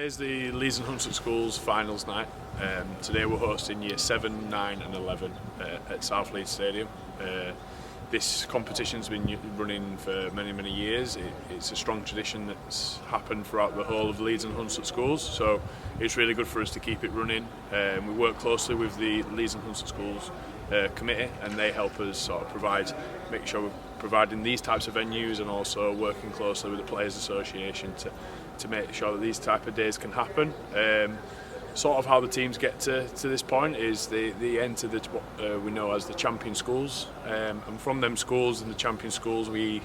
Today's the Leeds and Hunslet Schools finals night. Today we're hosting Year 7, 9 and 11 at South Leeds Stadium. This competition's been running for many years. It's a strong tradition that's happened throughout the whole of Leeds and Hunslet Schools, so it's really good for us to keep it running. We work closely with the Leeds and Hunslet Schools committee, and they help us sort of make sure we're providing these types of venues, and also working closely with the Players Association to make sure that these type of days can happen. Sort of how the teams get to this point is they enter what we know as the champion schools, and from them schools and the champion schools we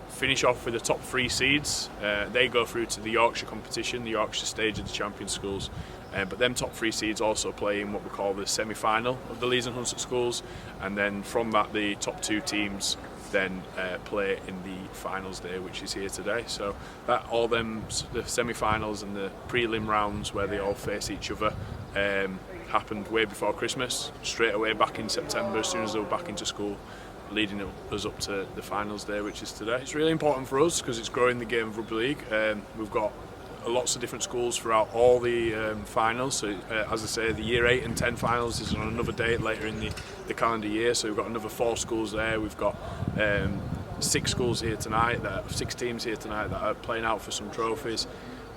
finish off with the top 3 seeds. They go through to the Yorkshire competition, the Yorkshire stage of the champion schools, but them top 3 seeds also play in what we call the semi-final of the Leeds and Hunslet Schools, and then from that the top 2 teams then play in the finals day, which is here today. So that the semi-finals and the prelim rounds where they all face each other happened way before Christmas, straight away back in September as soon as they were back into school, leading us up to the finals day, which is today. It's really important for us because it's growing the game of Rugby League. We've got lots of different schools throughout all the finals. So as I say, the Year 8 and 10 finals is on another date later in the calendar year, so we've got another 4 schools there. We've got 6 schools here tonight, 6 teams here tonight that are playing out for some trophies.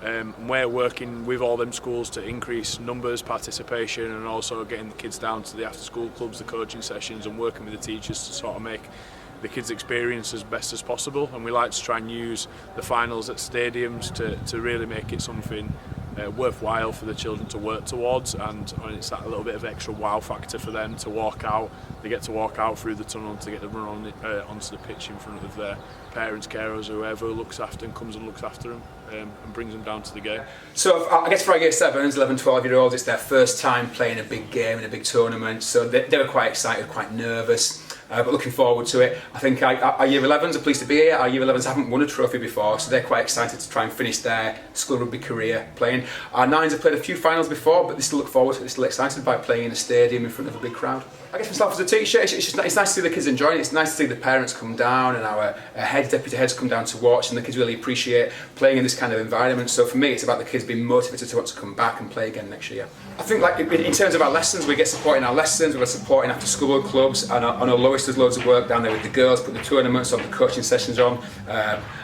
We're working with all them schools to increase numbers, participation, and also getting the kids down to the after school clubs, the coaching sessions, and working with the teachers to sort of make the kids' experience as best as possible. And we like to try and use the finals at stadiums to really make it something worthwhile for the children to work towards, and it's that little bit of extra wow factor for them to walk out. They get to walk out through the tunnel to get to run onto the pitch in front of their parents, carers, whoever looks after and comes and looks after them and brings them down to the game. So I guess for our Year 7s, 11, 12-year-olds, it's their first time playing a big game in a big tournament, so they were quite excited, quite nervous. But looking forward to it. I think our Year 11s are pleased to be here. Our Year 11s haven't won a trophy before, so they're quite excited to try and finish their school rugby career playing. Our 9s have played a few finals before, but they still look forward to it. They're still excited by playing in a stadium in front of a big crowd. I guess myself as a teacher, it's nice to see the kids enjoying it. It's nice to see the parents come down and our deputy heads come down to watch, and the kids really appreciate playing in this kind of environment. So for me, it's about the kids being motivated to want to come back and play again next year. I think like in terms of our lessons, we get support in our lessons, we get support in after school clubs, and I know Lois does loads of work down there with the girls, put the tournaments on, the coaching sessions on,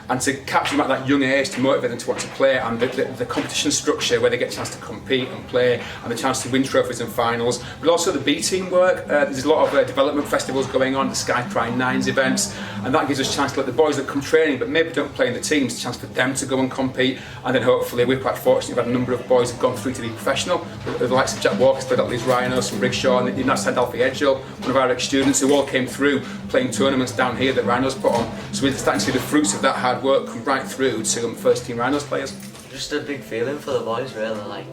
and to capture them at that young age, to motivate them to want to play, and the competition structure where they get a chance to compete and play, and the chance to win trophies and finals, but also the B team work. There's a lot of development festivals going on, the Sky Pride 9s events, and that gives us a chance to let the boys that come training but maybe don't play in the teams, a chance for them to go and compete, and then hopefully we're quite fortunate, we've had a number of boys who've gone through to be professional, the likes of Jack Walker's played at Leeds Rhinos, from Rigshaw, and you've now said Alfie Edgell, one of our ex-students who all came through playing tournaments down here that Rhinos put on, so we're starting to see the fruits of that hard work come right through to first team Rhinos players. Just a big feeling for the boys really,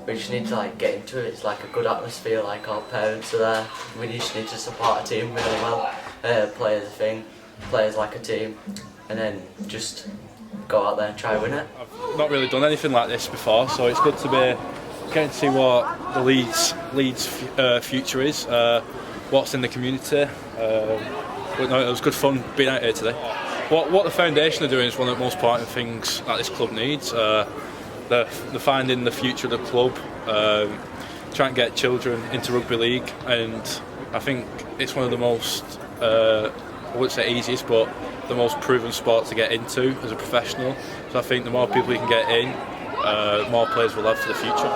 we just need to get into it. It's like a good atmosphere, our parents are there. We just need to support our team really well, play as a thing, play as like a team, and then just go out there and try and win it. I've not really done anything like this before, so it's good to be getting to see what the Leeds future is, what's in the community. But no, it was good fun being out here today. What the foundation are doing is one of the most important things that this club needs. They're finding the future of the club, trying to get children into Rugby League, and I think it's one of the most, I wouldn't say easiest, but the most proven sport to get into as a professional. So I think the more people we can get in, more players we'll have for the future.